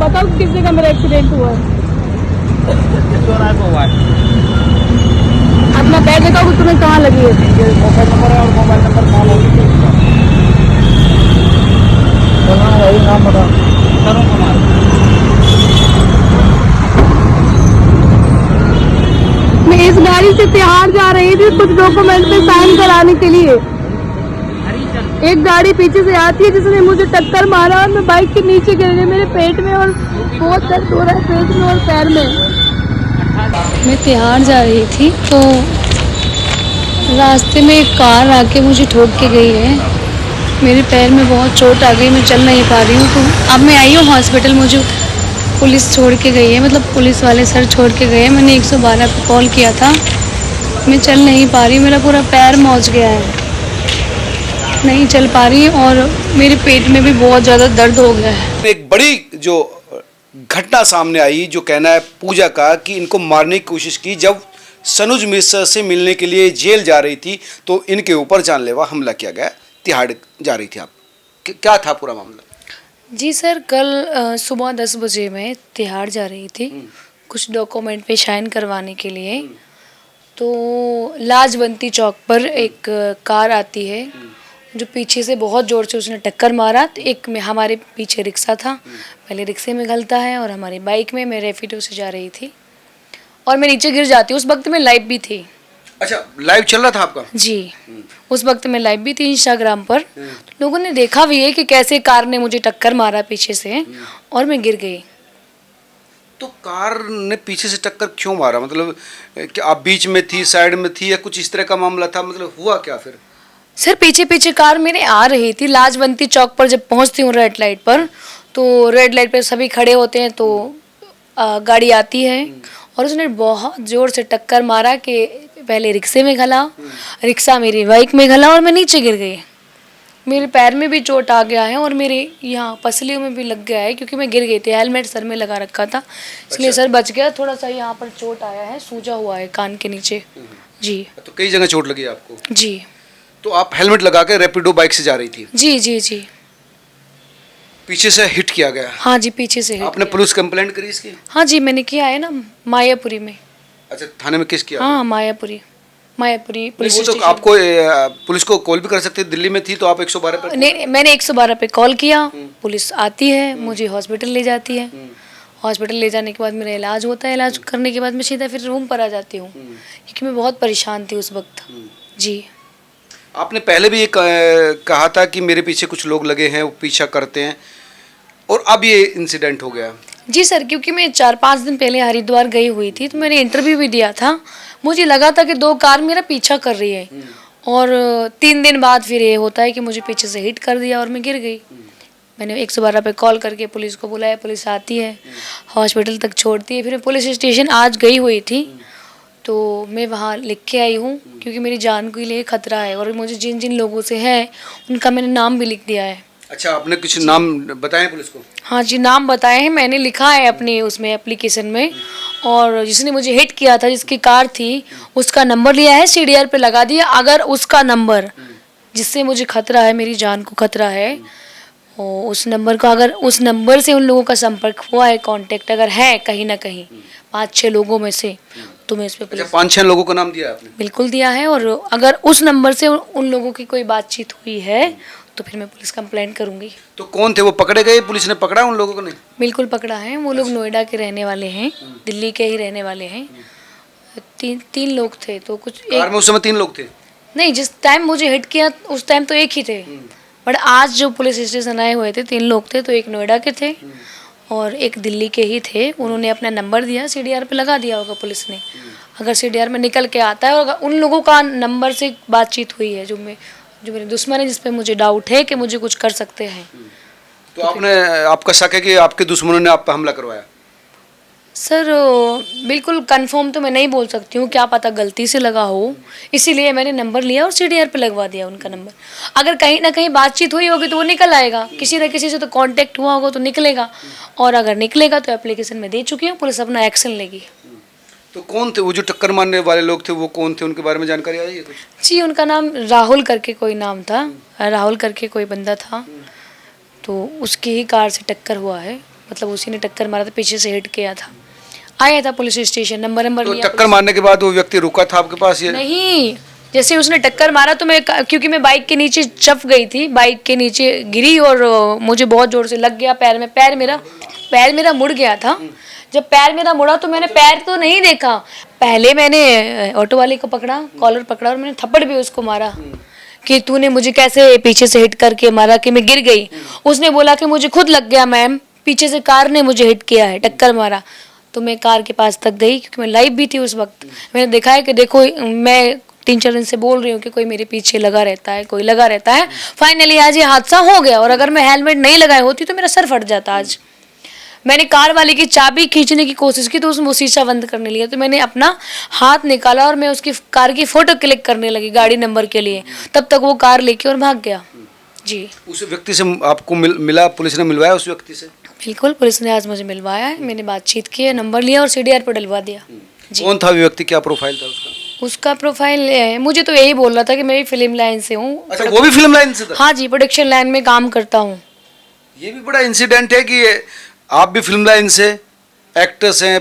बताओ किस जगह मेरा एक्सीडेंट हुआ है। चौराहे पे हुआ है। अपना पैर दिखाओ कि तुम्हें कहाँ लगी है। ये मोबाइल नंबर है और मोबाइल नंबर कॉल होगी वही नाम बता। तरुण कुमार। मैं इस गाड़ी से तिहाड़ जा रही थी कुछ डॉक्यूमेंट पे साइन कराने के लिए। एक गाड़ी पीछे से आती है जिसने मुझे टक्कर मारा और मैं बाइक के नीचे गिर गई। मेरे पेट में और बहुत दर्द हो रहा है, पेट में और पैर में। मैं तिहाड़ जा रही थी तो रास्ते में एक कार आके मुझे ठोक के गई है। मेरे पैर में बहुत चोट आ गई, मैं चल नहीं पा रही हूँ। तो अब मैं आई हूँ हॉस्पिटल, मुझे पुलिस छोड़ के गई है, मतलब पुलिस वाले सर छोड़ के गए हैं। मैंने 112 पे कॉल किया था। मैं चल नहीं पा रही, मेरा पूरा पैर मौच गया है, नहीं चल पा रही और मेरे पेट में भी बहुत ज़्यादा दर्द हो गया है। एक बड़ी जो घटना सामने आई, जो कहना है पूजा का कि इनको मारने की कोशिश की जब सनुज मिश्रा से मिलने के लिए जेल जा रही थी तो इनके ऊपर जानलेवा हमला किया गया। तिहाड़ जा रही थी आप, क्या था पूरा मामला? जी सर, कल सुबह 10 बजे मैं तिहाड़ जा रही थी कुछ डॉक्यूमेंट पे साइन करवाने के लिए। तो लाजवंती चौक पर एक कार आती है जो पीछे से बहुत ज़ोर से उसने टक्कर मारा। तो एक में हमारे पीछे रिक्शा था, पहले रिक्शे में घलता है और हमारी बाइक में। मैं रैपिडो से जा रही थी और मैं नीचे गिर जाती हूँ। उस वक्त मैं लाइव भी थी। अच्छा, लाइव चल रहा था आपका? जी, उस वक्त मैं लाइव भी थी इंस्टाग्राम पर। तो लोगों ने देखा भी है कि कैसे कार ने मुझे टक्कर मारा पीछे से और मैं गिर गई। तो कार ने पीछे से टक्कर क्यों मारा? मतलब कि आप बीच में थी, साइड में थी, या कुछ इस तरह का मामला था? मतलब हुआ क्या फिर? सर पीछे पीछे कार मेरे आ रही थी। लाजवंती चौक पर जब पहुंचती हूँ रेड लाइट पर, तो रेड लाइट पर सभी खड़े होते हैं तो गाड़ी आती है और उसने बहुत ज़ोर से टक्कर मारा कि पहले रिक्शे में घला, रिक्शा मेरी बाइक में घला और मैं नीचे गिर गई। मेरे पैर में भी चोट आ गया है और मेरे यहाँ पसलियों में भी लग गया है क्योंकि मैं गिर गई थी। हेलमेट सर में लगा रखा था, इसलिए सर बच गया। थोड़ा सा यहाँ पर चोट आया है, सूजा हुआ है कान के नीचे। जी। तो कई जगह चोट लगी आपको? जी। तो आप हेलमेट लगा के रैपिडो बाइक से जा रही थी? जी जी जी। पीछे से हिट किया गया? हाँ जी, पीछे से। आपने पुलिस कंप्लेंट करी इसकी? हाँ जी, मैंने किया है ना, मायापुरी में। अच्छा, थाने में केस किया? हाँ, मायापुरी पुलिस वो तो स्टेशन। आपको पुलिस को कॉल भी कर सकते, दिल्ली में थी तो आप 112 पर? नहीं, मैंने 112 पे कॉल किया, पुलिस आती है, मुझे हॉस्पिटल ले जाती है। हॉस्पिटल ले जाने के बाद मेरा इलाज होता है। इलाज करने के बाद मैं सीधा फिर रूम पर आ जाती हूँ क्योंकि मैं बहुत परेशान थी उस वक्त। जी। आपने पहले भी ये कहा था कि मेरे पीछे कुछ लोग लगे हैं, वो पीछा करते हैं, और अब ये इंसिडेंट हो गया। जी सर, क्योंकि मैं 4-5 दिन पहले हरिद्वार गई हुई थी तो मैंने इंटरव्यू भी दिया था। मुझे लगा था कि 2 कार मेरा पीछा कर रही है और 3 दिन बाद फिर ये होता है कि मुझे पीछे से हिट कर दिया और मैं गिर गई। मैंने 112 पे कॉल करके पुलिस को बुलाया, पुलिस आती है, हॉस्पिटल तक छोड़ती है। फिर मैं पुलिस स्टेशन आज गई हुई थी तो मैं वहाँ लिख के आई हूँ क्योंकि मेरी जान के लिए खतरा है और मुझे जिन जिन लोगों से है उनका मैंने नाम भी लिख दिया है। अच्छा, आपने कुछ नाम बताए पुलिस को? हाँ जी, नाम बताए हैं, मैंने लिखा है अपने उसमें एप्लीकेशन में। और जिसने मुझे हिट किया था, जिसकी कार थी, उसका नंबर लिया है, सीडीआर पे लगा दिया। अगर उसका नंबर, जिससे मुझे खतरा है, मेरी जान को खतरा है, और उस नंबर का, अगर उस नंबर से उन लोगों का संपर्क हुआ है, कांटेक्ट अगर है कहीं ना कहीं 5-6 लोगों में से, तो मैं इस पे अच्छा, 5-6 लोगों का नाम दिया आपने? बिल्कुल दिया है। और अगर उस नंबर से उन लोगों की कोई बातचीत हुई है तो फिर मैं पुलिस कंप्लेंट करूंगी। तो कौन थे वो? पकड़े गए? पुलिस ने पकड़ा उन लोगों को? नहीं, बिल्कुल पकड़ा है। वो लोग नोएडा के रहने वाले हैं, दिल्ली के ही रहने वाले हैं। तीन लोग थे। तो कुछ कार में उस समय 3 लोग थे? नहीं, जिस टाइम मुझे हिट किया उस टाइम तो एक ही थे, बट आज जो पुलिस स्टेशन आए हुए थे 3 लोग थे। तो एक नोएडा के थे और एक दिल्ली के ही थे। उन्होंने अपना नंबर दिया, सीडीआर पे लगा दिया होगा पुलिस ने। अगर सीडीआर में निकल के आता है और उन लोगों का नंबर से बातचीत हुई है, जो मेरे दुश्मन है, जिस पे मुझे डाउट है कि मुझे कुछ कर सकते हैं। तो आपका शक है कि आपके दुश्मनों ने आप पर हमला करवाया? सर बिल्कुल कंफर्म तो मैं नहीं बोल सकती हूँ, क्या पता गलती से लगा हो, इसीलिए मैंने नंबर लिया और सीडीआर पे लगवा दिया उनका नंबर। अगर कहीं ना कहीं बातचीत हुई होगी तो वो निकल आएगा, किसी न किसी से तो कांटेक्ट हुआ होगा तो निकलेगा, और अगर निकलेगा तो एप्लीकेशन में दे चुकी हूँ, पुलिस अपना एक्शन लेगी। तो कौन थे वो जो टक्कर मारने वाले लोग थे? वो कौन थे, उनके बारे में जानकारी आई है कुछ? जी, उनका नाम राहुल करके कोई नाम था, राहुल करके कोई बंदा था, तो उसकी ही कार से टक्कर हुआ है। मतलब उसी ने टक्कर मारा था, पीछे से हिट किया था। आया था पुलिस स्टेशन, नंबर तो लिया। टक्कर मारने के बाद वो व्यक्ति रुका था आपके पास? ये नहीं, जैसे उसने टक्कर मारा तो मैं, क्योंकि मैं बाइक के नीचे चप गई थी, बाइक के नीचे गिरी और मुझे बहुत जोर से लग गया पैर में। पैर मेरा मुड़ गया था। जब पैर मेरा मुड़ा तो मैंने पैर तो नहीं देखा, पहले मैंने ऑटो वाले को पकड़ा, कॉलर पकड़ा और मैंने थप्पड़ भी उसको मारा कि तूने मुझे कैसे पीछे से हिट करके मारा कि मैं गिर गई। उसने बोला कि मुझे खुद लग गया मैम, पीछे से कार ने मुझे हिट किया है, टक्कर मारा। तो मैं कार के पास तक गई क्योंकि मैं लाइव भी थी उस वक्त। मैंने देखा है कि देखो, मैं 3-4 दिन से बोल रही हूँ कि कोई मेरे पीछे लगा रहता है, कोई लगा रहता है। फाइनली आज ये हादसा हो गया, और अगर मैं हेलमेट नहीं लगाई होती तो मेरा सर फट जाता आज। मैंने कार वाले की चाबी खींचने की कोशिश की तो उसमें शीशा बंद करने लिया, तो मैंने अपना हाथ निकाला और मैं उसकी कार की फोटो क्लिक करने लगी गाड़ी नंबर के लिए, तब तक वो कार लेके और भाग गया। जी, उस व्यक्ति से आपको मिला, पुलिस ने मिलवाया उस व्यक्ति से? बिल्कुल, पुलिस ने आज मुझे मिलवाया है, मैंने बातचीत की है, नंबर लिया और CDR पर डलवा दिया। जी। कौन था व्यक्ति, क्या प्रोफाइल था उसका? उसका प्रोफाइल मुझे तो यही बोल रहा था कि मैं भी फिल्म लाइन से हूँ। अच्छा, वो भी फिल्म लाइन से था? हाँ जी, प्रोडक्शन लाइन में काम करता हूँ। ये भी बड़ा इंसिडेंट है कि आप भी फिल्म लाइन से एक्टर्स हैं,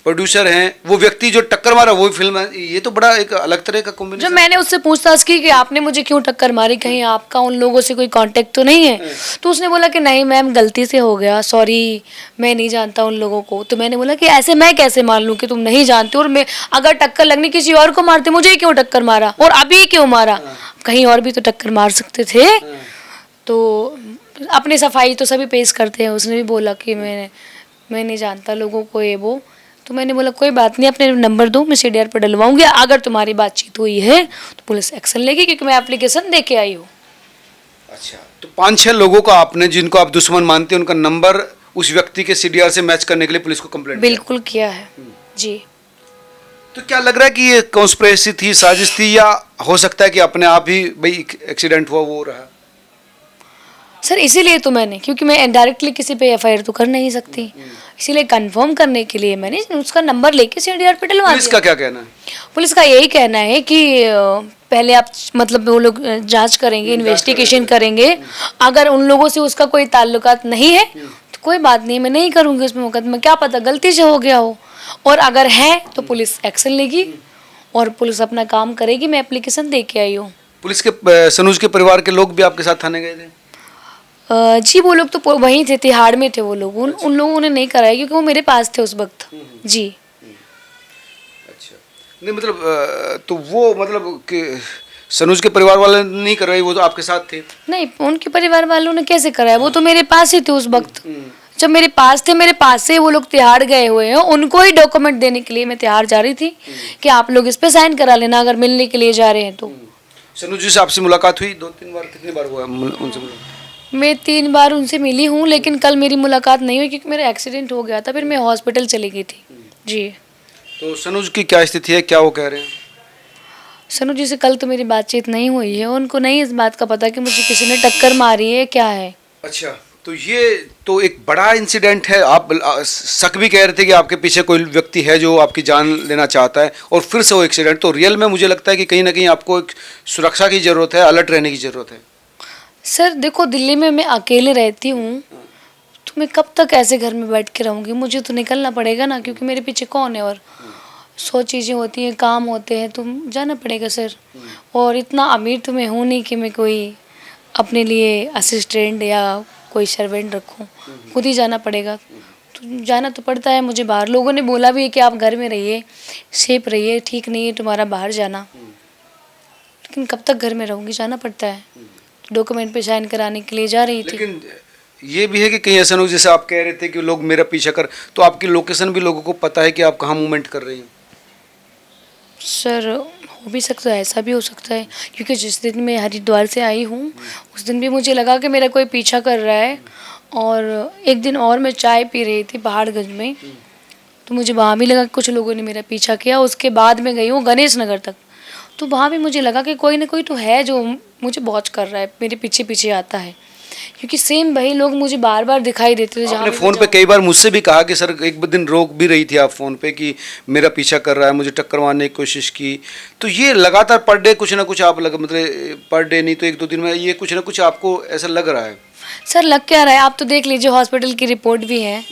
प्रोड्यूसर हैं, वो व्यक्ति जो टक्कर मारा वो भी फिल्म, ये तो बड़ा एक अलग तरह का जब कॉम्बिनेशन। मैंने उससे पूछताछ की कि आपने मुझे क्यों टक्कर मारी, कहीं आपका उन लोगों से कोई कांटेक्ट तो नहीं है? तो उसने बोला कि नहीं मैम, गलती से हो गया, सॉरी, मैं नहीं जानता उन लोगों को। तो मैंने बोला कि ऐसे मैं कैसे मान लूँ कि तुम नहीं जानते, और मैं अगर टक्कर लगनी किसी और को मारते, मुझे ही क्यों टक्कर मारा और अभी क्यों मारा? कहीं और भी तो टक्कर मार सकते थे। तो अपनी सफाई तो सभी पेश करते हैं। उसने भी बोला कि मैं नहीं जानता लोगों को ये वो। तो मैंने बोला कोई बात नहीं, अपने नंबर दो, मैं CDR पर डलवाऊंगी, अगर तुम्हारी बातचीत हुई है तो पुलिस एक्शन लेगी, क्योंकि मैं एप्लीकेशन दे के आई हूँ। अच्छा, तो 5-6 लोगों का आपने, जिनको आप दुश्मन मानते हैं, उनका नंबर उस व्यक्ति के CDR से मैच करने के लिए पुलिस को कंप्लेंट बिल्कुल किया है जी। तो क्या लग रहा है कि ये कॉन्स्पिरेसी थी, साजिश थी, या हो सकता है कि अपने आप ही भाई एक्सीडेंट हुआ वो रहा? सर इसीलिए तो मैंने, क्योंकि मैं डायरेक्टली किसी पे FIR तो कर नहीं सकती, इसीलिए कंफर्म करने के लिए मैंने उसका नंबर लेके CDR पे डलवा पुलिस दिया। का क्या कहना है? पुलिस का यही कहना है कि पहले आप, मतलब वो लोग जांच करेंगे, इन्वेस्टिगेशन करेंगे, अगर उन लोगों से उसका कोई ताल्लुकात नहीं है तो कोई बात नहीं, मैं नहीं करूँगी उसमें मुकदमा, क्या पता गलती से हो गया हो, और अगर है तो पुलिस एक्शन लेगी और पुलिस अपना काम करेगी। मैं एप्लीकेशन दे के आई हूँ। पुलिस के, सनूज के परिवार के लोग भी आपके साथ थाने गए थे? जी, वो लोग तो वहीं थे, तिहाड़ में थे वो लोग। उन लोगों ने नहीं कराया क्योंकि वो मेरे पास थे उस वक्त। जी। अच्छा, नहीं मतलब तो वो मतलब कि सनूज के परिवार वाले नहीं कर रहे, वो तो आपके साथ थे? नहीं, उनके परिवार वालों ने कैसे कराया, वो तो मेरे पास ही थे उस वक्त। जब मेरे पास थे, मेरे पास से वो लोग तिहाड़ गए हुए हैं, उनको ही डॉक्यूमेंट देने के लिए मैं तिहाड़ जा रही थी कि आप लोग इस पे साइन करा लेना अगर मिलने के लिए जा रहे हैं तो। सनूज जी से आपसे मुलाकात हुई 2-3 बार? कितनी बार हुआ उनसे मुलाकात? मैं 3 बार उनसे मिली हूँ, लेकिन कल मेरी मुलाकात नहीं हुई क्योंकि मेरा एक्सीडेंट हो गया था, फिर मैं हॉस्पिटल चली गई थी। जी। तो सनूज की क्या स्थिति है, क्या वो कह रहे हैं? सनू जी से कल तो मेरी बातचीत नहीं हुई है, उनको नहीं इस बात का पता कि मुझे किसी ने टक्कर मारी है, क्या है। अच्छा, तो ये तो एक बड़ा इंसिडेंट है। आप शक भी कह रहे थे कि आपके पीछे कोई व्यक्ति है जो आपकी जान लेना चाहता है, और फिर से वो एक्सीडेंट। तो रियल में मुझे लगता है कि कहीं ना कहीं आपको एक सुरक्षा की ज़रूरत है, अलर्ट रहने की ज़रूरत है। सर देखो, दिल्ली में मैं अकेले रहती हूँ, तो मैं कब तक ऐसे घर में बैठ के रहूँगी? मुझे तो निकलना पड़ेगा ना, क्योंकि मेरे पीछे कौन है, और 100 चीज़ें होती हैं, काम होते हैं, तो जाना पड़ेगा सर। और इतना अमीर तो मैं हूँ नहीं कि मैं कोई अपने लिए असिस्टेंट या कोई सर्वेंट रखूँ, खुद ही जाना पड़ेगा। तो जाना तो पड़ता है मुझे बाहर। लोगों ने बोला भी है कि आप घर में रहिए, सेफ रहिए, ठीक नहीं है तुम्हारा बाहर जाना, लेकिन कब तक घर में रहूँगी? जाना पड़ता है। डॉक्यूमेंट पे साइन कराने के लिए जा रही थी। लेकिन ये भी है कि कहीं ऐसा नहीं हो, जैसे आप कह रहे थे कि लोग मेरा पीछा कर, तो आपकी लोकेशन भी लोगों को पता है कि आप कहाँ मूवमेंट कर रही हैं? सर हो भी सकता है, ऐसा भी हो सकता है, क्योंकि जिस दिन मैं हरिद्वार से आई हूँ उस दिन भी मुझे लगा कि मेरा कोई पीछा कर रहा है। और एक दिन और मैं चाय पी रही थी पहाड़गंज में, तो मुझे वहाँ भी लगा कि कुछ लोगों ने मेरा पीछा किया। उसके बाद मैं गई हूँ गणेश नगर तक, तो वहाँ भी मुझे लगा कि कोई ना कोई तो है जो मुझे वॉच कर रहा है, मेरे पीछे पीछे आता है, क्योंकि सेम वही लोग मुझे बार बार दिखाई देते थे। आपने फ़ोन पे कई बार मुझसे भी कहा कि सर, एक दिन रोक भी रही थी आप फ़ोन पे कि मेरा पीछा कर रहा है, मुझे टक्कर मारने की कोशिश की। तो ये लगातार पर डे कुछ ना कुछ आप मतलब पर डे नहीं तो 1-2 दिन में ये कुछ ना कुछ आपको ऐसा लग रहा है? सर लग क्या रहा है, आप तो देख लीजिए, हॉस्पिटल की रिपोर्ट भी है,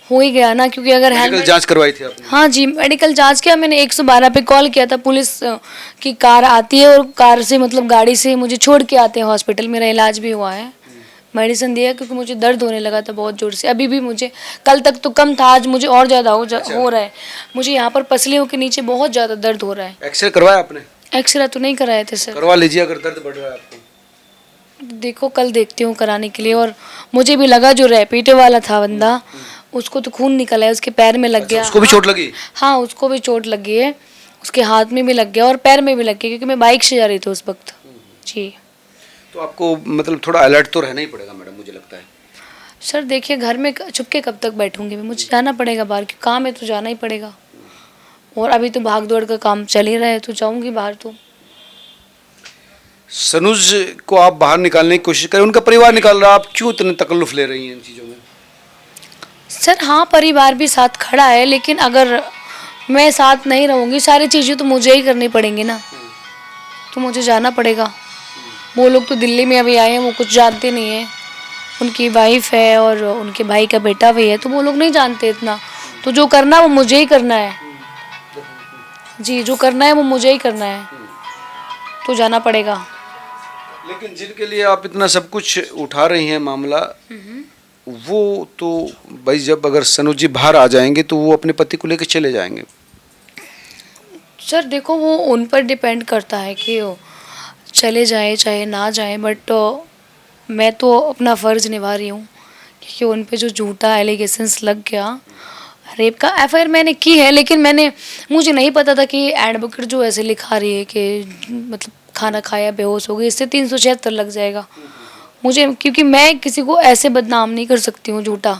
हो ही गया ना, क्योंकि अगर मेडिकल हेलमेट, जांच करवाई थी आपने? हाँ जी मेडिकल जांच किया मैंने, 112 पे कॉल किया था, पुलिस की कार आती है और कार से मतलब गाड़ी से मुझे छोड़ के आते हैं हॉस्पिटल, मेरा इलाज भी हुआ है, मेडिसिन दिया क्योंकि मुझे दर्द होने लगा था बहुत ज़ोर से, अभी भी मुझे, कल तक तो कम था, आज मुझे और ज़्यादा हो रहा है, मुझे यहाँ पर पसलियों के नीचे बहुत ज़्यादा दर्द हो रहा है। एक्सरे करवाया आपने? एक्सरे तो नहीं कराए थे सर, करवा लीजिए अगर दर्द बढ़ रहा है आपको। देखो कल देखती हूँ कराने के लिए। और मुझे भी लगा जो रैपिडो वाला था बंदा, उसको तो खून निकला है, उसके पैर में लग गया। उसको भी चोट लगी? हाँ उसको भी चोट लगी है, उसके हाथ में भी लग गया और पैर में भी लग गया, क्योंकि मैं बाइक से जा रही थी उस वक्त जी। तो आपको मतलब थोड़ा अलर्ट तो रहना ही पड़ेगा मैडम, मुझे लगता है। सर देखिए घर में छुप के कब तक बैठूंगी मैं, मुझे जाना पड़ेगा बाहर, क्योंकि काम है तो जाना ही पड़ेगा, और अभी तो भाग दौड़ का काम चल ही रहा है, तो जाऊंगी बाहर तो। सनुज को आप बाहर निकालने की कोशिश करें, उनका परिवार निकाल रहा है, आप क्यों इतने तकल्लुफ ले रही हैं इन चीज़ों में? सर हाँ परिवार भी साथ खड़ा है, लेकिन अगर मैं साथ नहीं रहूँगी, सारी चीज़ें तो मुझे ही करनी पड़ेंगी ना, तो मुझे जाना पड़ेगा। वो लोग तो दिल्ली में अभी आए हैं, वो कुछ जानते नहीं हैं, उनकी वाइफ है और उनके भाई का बेटा भी है, तो वो लोग नहीं जानते इतना, तो जो करना वो मुझे ही करना है जी, जो करना है वो मुझे ही करना है, तो जाना पड़ेगा। लेकिन जिनके लिए आप इतना सब कुछ उठा रही हैं मामला, वो तो भाई जब अगर सनुज जी बाहर आ जाएंगे तो वो अपने पति को लेकर चले जाएंगे। सर देखो वो उन पर डिपेंड करता है कि वो चले जाए चाहे ना जाए, बट मैं तो अपना फ़र्ज़ निभा रही हूँ, क्योंकि उन पे जो झूठा एलिगेशंस लग गया, रेप का एफआईआर मैंने की है, लेकिन मुझे नहीं पता था कि एडवोकेट जो ऐसे लिखा रही है कि मतलब खाना खाया बेहोश हो गई, इससे 376 लग जाएगा मुझे, क्योंकि मैं किसी को ऐसे बदनाम नहीं कर सकती हूँ झूठा।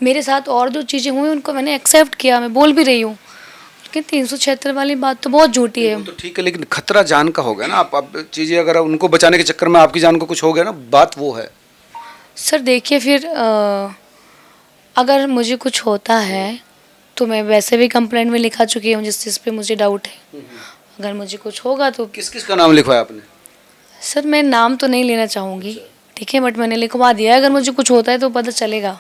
मेरे साथ और जो चीज़ें हुई उनको मैंने एक्सेप्ट किया, मैं बोल भी रही हूँ, लेकिन 376 वाली बात तो बहुत झूठी है। तो ठीक है, लेकिन खतरा जान का हो गया ना, आप चीज़ें अगर उनको बचाने के चक्कर में आपकी जान को कुछ हो गया ना, बात वो है। सर देखिए फिर अगर मुझे कुछ होता है तो मैं वैसे भी कंप्लेंट में लिखा चुकी हूँ जिस चीज़ पे मुझे डाउट है, अगर मुझे कुछ होगा तो। किस किस का नाम लिखवाया आपने? सर मैं नाम तो नहीं लेना चाहूँगी, ठीक है, बट मैंने लिखवा दिया है, अगर मुझे कुछ होता है तो पता चलेगा।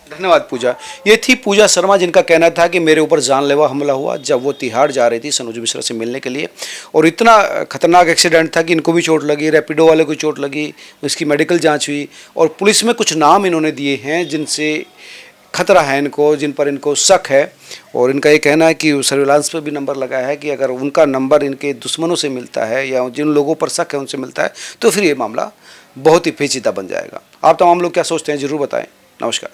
धन्यवाद पूजा। ये थी पूजा शर्मा, जिनका कहना था कि मेरे ऊपर जानलेवा हमला हुआ जब वो तिहाड़ जा रही थी सनुज मिश्रा से मिलने के लिए, और इतना खतरनाक एक्सीडेंट था कि इनको भी चोट लगी, रैपिडो वाले को चोट लगी, इसकी मेडिकल जांच हुई, और पुलिस में कुछ नाम इन्होंने दिए हैं जिनसे खतरा है इनको, जिन पर इनको शक है, और इनका ये कहना है कि सर्विलांस पर भी नंबर लगा है कि अगर उनका नंबर इनके दुश्मनों से मिलता है या जिन लोगों पर शक है उनसे मिलता है तो फिर ये मामला बहुत ही पेचीदा बन जाएगा। आप तमाम लोग क्या सोचते हैं ज़रूर बताएं। नमस्कार।